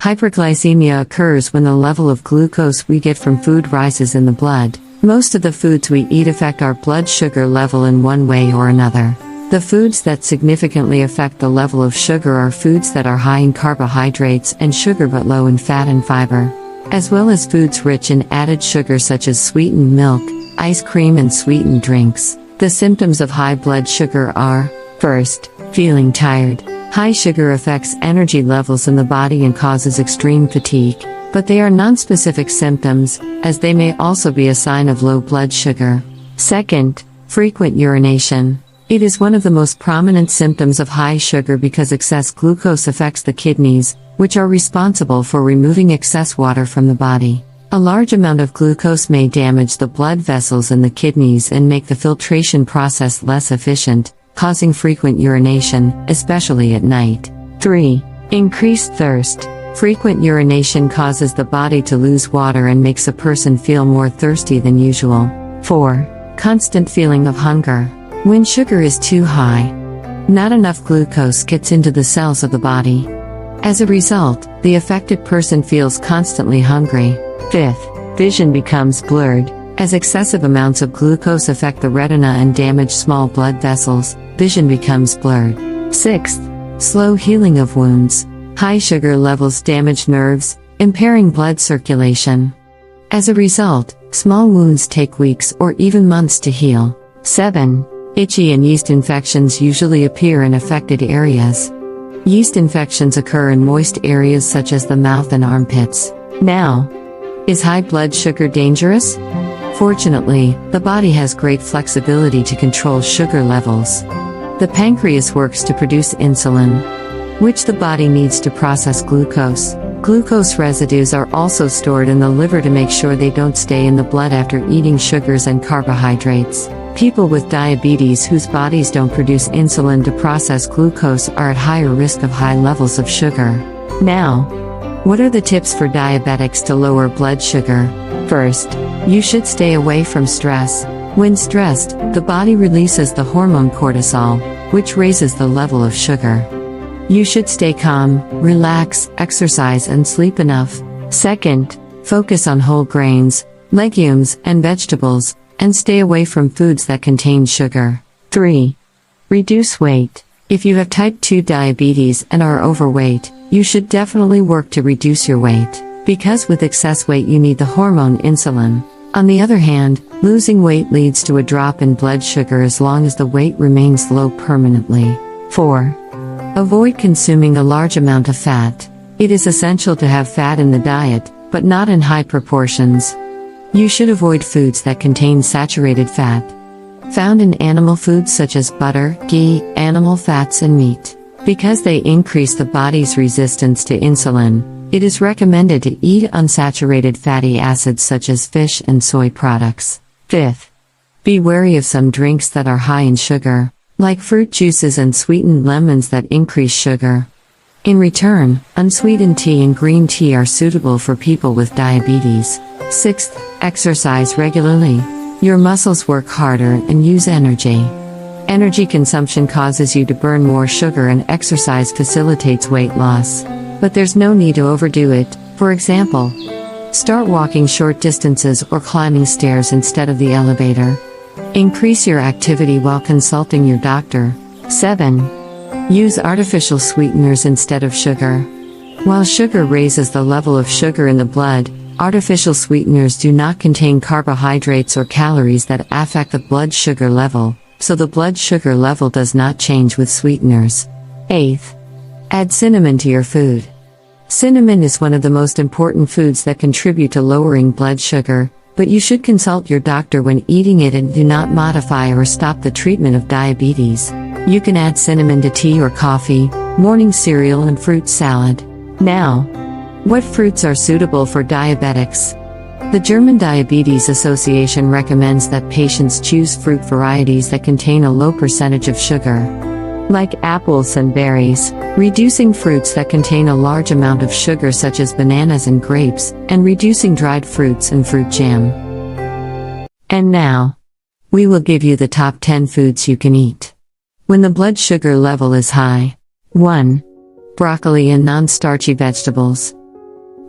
Hyperglycemia occurs when the level of glucose we get from food rises in the blood. Most of the foods we eat affect our blood sugar level in one way or another. The foods that significantly affect the level of sugar are foods that are high in carbohydrates and sugar but low in fat and fiber, as well as foods rich in added sugar such as sweetened milk, ice cream and sweetened drinks. The symptoms of high blood sugar are: first, feeling tired. High sugar affects energy levels in the body and causes extreme fatigue, but they are nonspecific symptoms, as they may also be a sign of low blood sugar. Second, frequent urination. It is one of the most prominent symptoms of high sugar because excess glucose affects the kidneys, which are responsible for removing excess water from the body. A large amount of glucose may damage the blood vessels in the kidneys and make the filtration process less efficient, causing frequent urination, especially at night. 3. Increased thirst. Frequent urination causes the body to lose water and makes a person feel more thirsty than usual. 4. Constant feeling of hunger. When sugar is too high, not enough glucose gets into the cells of the body. As a result, the affected person feels constantly hungry. 5th, vision becomes blurred. As excessive amounts of glucose affect the retina and damage small blood vessels, vision becomes blurred. 6th, slow healing of wounds. High sugar levels damage nerves, impairing blood circulation. As a result, small wounds take weeks or even months to heal. 7. Itchy and yeast infections usually appear in affected areas. Yeast infections occur in moist areas such as the mouth and armpits. Now, is high blood sugar dangerous? Fortunately, the body has great flexibility to control sugar levels. The pancreas works to produce insulin, which the body needs to process glucose. Glucose residues are also stored in the liver to make sure they don't stay in the blood after eating sugars and carbohydrates. People with diabetes whose bodies don't produce insulin to process glucose are at higher risk of high levels of sugar. Now, what are the tips for diabetics to lower blood sugar? First, you should stay away from stress. When stressed, the body releases the hormone cortisol, which raises the level of sugar. You should stay calm, relax, exercise and sleep enough. Second, focus on whole grains, legumes, and vegetables, and stay away from foods that contain sugar. 3. Reduce weight. If you have type 2 diabetes and are overweight, you should definitely work to reduce your weight, because with excess weight you need the hormone insulin. On the other hand, losing weight leads to a drop in blood sugar as long as the weight remains low permanently. 4. Avoid consuming a large amount of fat. It is essential to have fat in the diet, but not in high proportions. You should avoid foods that contain saturated fat, found in animal foods such as butter, ghee, animal fats and meat. Because they increase the body's resistance to insulin, it is recommended to eat unsaturated fatty acids such as fish and soy products. 5th, be wary of some drinks that are high in sugar, like fruit juices and sweetened lemons that increase sugar. In return, unsweetened tea and green tea are suitable for people with diabetes. 6th, exercise regularly. Your muscles work harder and use energy. Energy consumption causes you to burn more sugar and exercise facilitates weight loss. But there's no need to overdo it. For example, start walking short distances or climbing stairs instead of the elevator. Increase your activity while consulting your doctor. 7. Use artificial sweeteners instead of sugar. While sugar raises the level of sugar in the blood, artificial sweeteners do not contain carbohydrates or calories that affect the blood sugar level, so the blood sugar level does not change with sweeteners. 8th, add cinnamon to your food. Cinnamon is one of the most important foods that contribute to lowering blood sugar, but you should consult your doctor when eating it and do not modify or stop the treatment of diabetes. You can add cinnamon to tea or coffee, morning cereal and fruit salad. Now, what fruits are suitable for diabetics? The German Diabetes Association recommends that patients choose fruit varieties that contain a low percentage of sugar, like apples and berries, reducing fruits that contain a large amount of sugar such as bananas and grapes, and reducing dried fruits and fruit jam. And now, we will give you the top 10 foods you can eat when the blood sugar level is high. 1. Broccoli and non-starchy vegetables.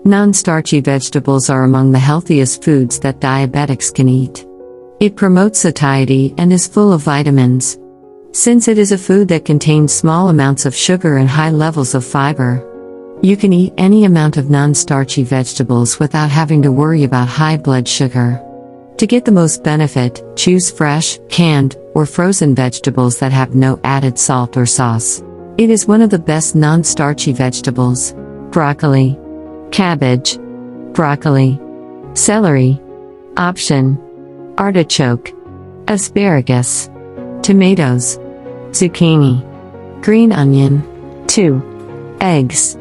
Non-starchy vegetables are among the healthiest foods that diabetics can eat. It promotes satiety and is full of vitamins. Since it is a food that contains small amounts of sugar and high levels of fiber, you can eat any amount of non-starchy vegetables without having to worry about high blood sugar. To get the most benefit, choose fresh, canned, or frozen vegetables that have no added salt or sauce. It is one of the best non-starchy vegetables. Broccoli, cabbage, broccoli, celery. Option: artichoke, asparagus, tomatoes, zucchini, green onion. 2. Eggs.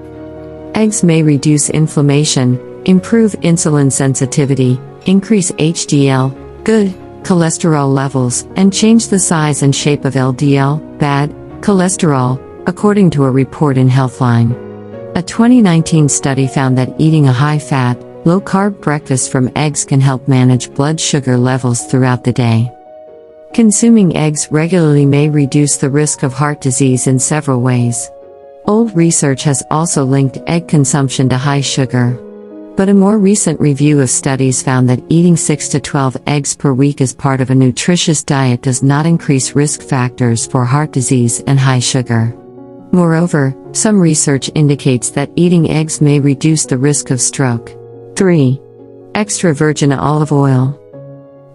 Eggs may reduce inflammation, improve insulin sensitivity, increase HDL, good, cholesterol levels, and change the size and shape of LDL, bad, cholesterol, according to a report in Healthline. A 2019 study found that eating a high-fat, low-carb breakfast from eggs can help manage blood sugar levels throughout the day. Consuming eggs regularly may reduce the risk of heart disease in several ways. Old research has also linked egg consumption to high sugar. But a more recent review of studies found that eating 6 to 12 eggs per week as part of a nutritious diet does not increase risk factors for heart disease and high sugar. Moreover, some research indicates that eating eggs may reduce the risk of stroke. 3. Extra virgin olive oil.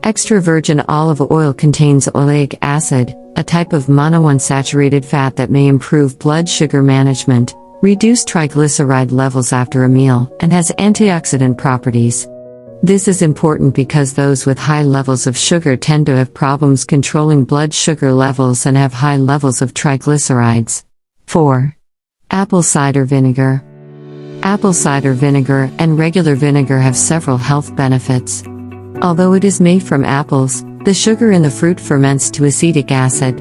Extra virgin olive oil contains oleic acid, a type of monounsaturated fat that may improve blood sugar management, reduce triglyceride levels after a meal, and has antioxidant properties. This is important because those with high levels of sugar tend to have problems controlling blood sugar levels and have high levels of triglycerides. 4. Apple cider vinegar. Apple cider vinegar and regular vinegar have several health benefits. Although it is made from apples, the sugar in the fruit ferments to acetic acid.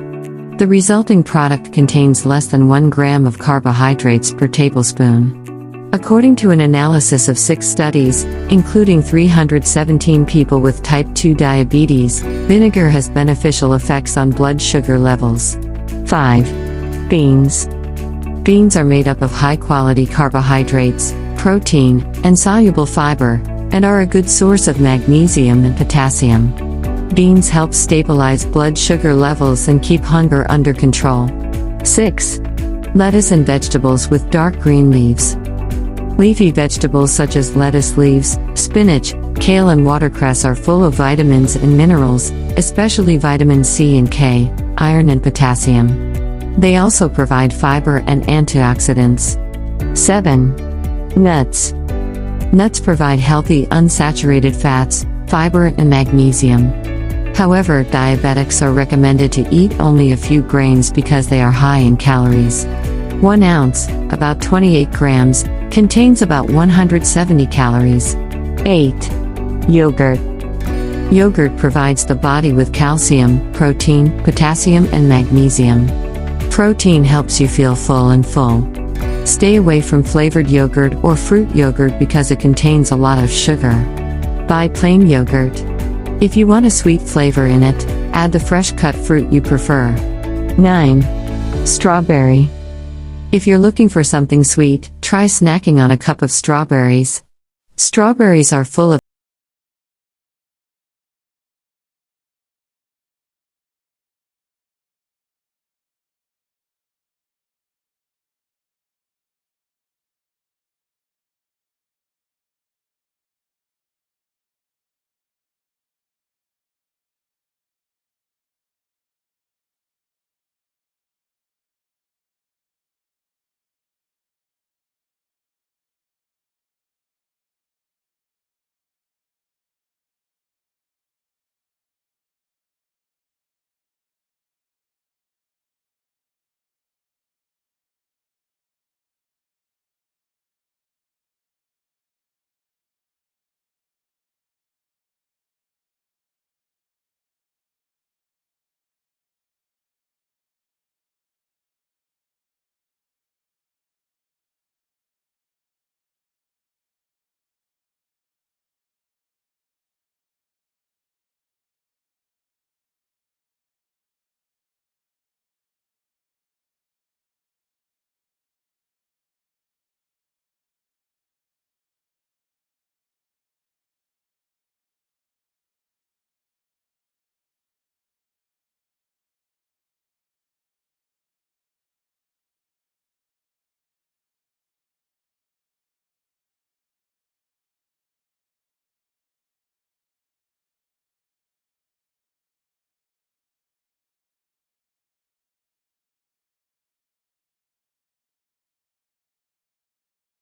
The resulting product contains less than 1 gram of carbohydrates per tablespoon. According to an analysis of 6 studies, including 317 people with type 2 diabetes, vinegar has beneficial effects on blood sugar levels. 5. Beans. Beans are made up of high-quality carbohydrates, protein, and soluble fiber, and are a good source of magnesium and potassium. Beans help stabilize blood sugar levels and keep hunger under control. 6. Lettuce and vegetables with dark green leaves. Leafy vegetables such as lettuce leaves, spinach, kale and watercress are full of vitamins and minerals, especially vitamin C and K, iron and potassium. They also provide fiber and antioxidants. 7. Nuts. Nuts provide healthy unsaturated fats, fiber and magnesium. However, diabetics are recommended to eat only a few grains because they are high in calories. 1 ounce, about 28 grams, contains about 170 calories. 8. Yogurt. Yogurt provides the body with calcium, protein, potassium and magnesium. Protein helps you feel full and full. Stay away from flavored yogurt or fruit yogurt because it contains a lot of sugar. Buy plain yogurt. If you want a sweet flavor in it, add the fresh cut fruit you prefer. 9. Strawberry. If you're looking for something sweet, try snacking on a cup of strawberries. Strawberries are full of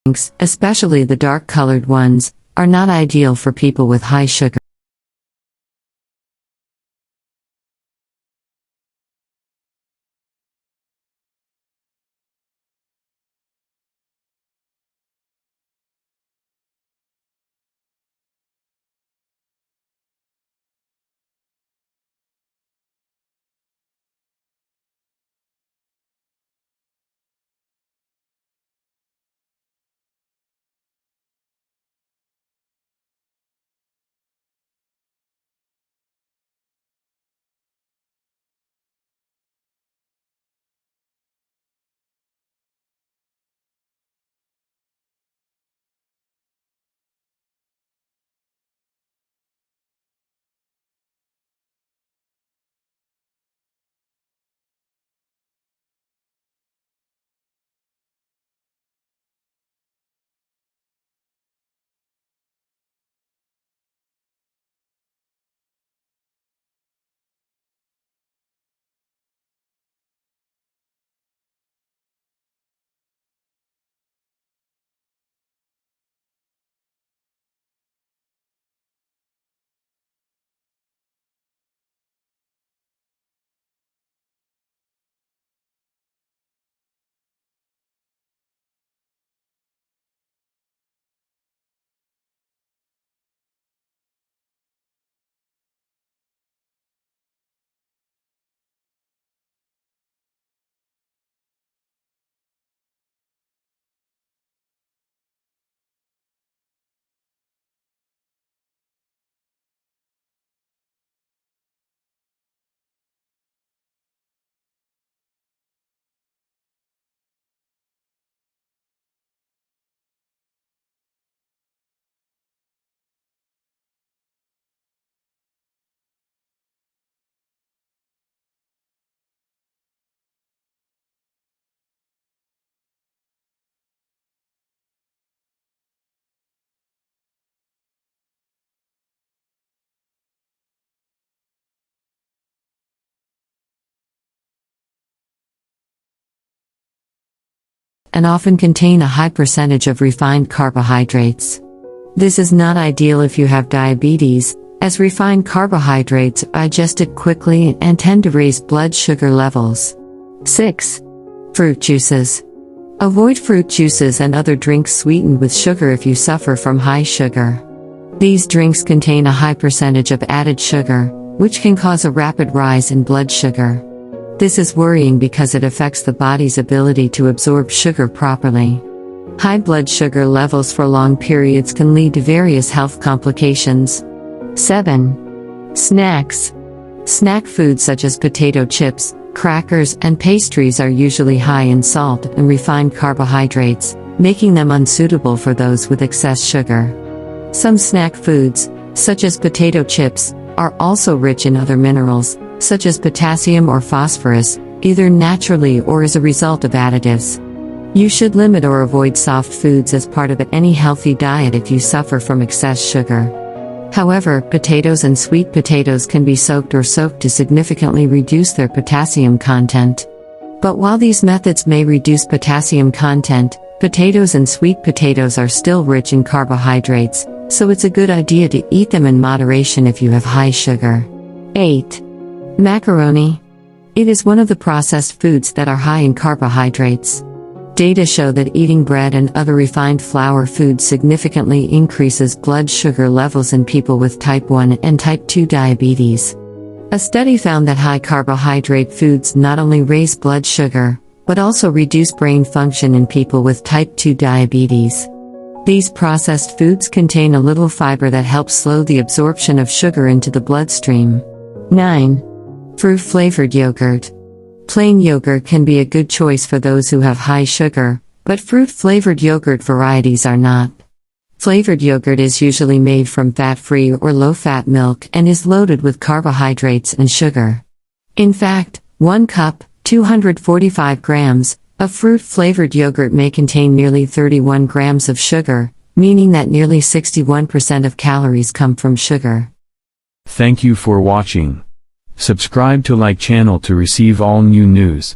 drinks, especially the dark-colored ones, are not ideal for people with high sugar. And often contain a high percentage of refined carbohydrates. This is not ideal if you have diabetes, as refined carbohydrates are digested quickly and tend to raise blood sugar levels. 6. Fruit juices. Avoid fruit juices and other drinks sweetened with sugar if you suffer from high sugar. These drinks contain a high percentage of added sugar, which can cause a rapid rise in blood sugar. This is worrying because it affects the body's ability to absorb sugar properly. High blood sugar levels for long periods can lead to various health complications. 7. Snacks. Snack foods such as potato chips, crackers, and pastries are usually high in salt and refined carbohydrates, making them unsuitable for those with excess sugar. Some snack foods, such as potato chips, are also rich in other minerals, such as potassium or phosphorus, either naturally or as a result of additives. You should limit or avoid soft foods as part of any healthy diet if you suffer from excess sugar. However, potatoes and sweet potatoes can be soaked to significantly reduce their potassium content. But while these methods may reduce potassium content, potatoes and sweet potatoes are still rich in carbohydrates, so it's a good idea to eat them in moderation if you have high sugar. 8. Macaroni. It is one of the processed foods that are high in carbohydrates. Data show that eating bread and other refined flour foods significantly increases blood sugar levels in people with type 1 and type 2 diabetes. A study found that high carbohydrate foods not only raise blood sugar, but also reduce brain function in people with type 2 diabetes. These processed foods contain a little fiber that helps slow the absorption of sugar into the bloodstream. 9. Fruit-flavored yogurt. Plain yogurt can be a good choice for those who have high sugar, but fruit-flavored yogurt varieties are not. Flavored yogurt is usually made from fat-free or low-fat milk and is loaded with carbohydrates and sugar. In fact, 1 cup, 245 grams, of fruit-flavored yogurt may contain nearly 31 grams of sugar, meaning that nearly 61% of calories come from sugar. Thank you for watching. Subscribe to like channel to receive all new news.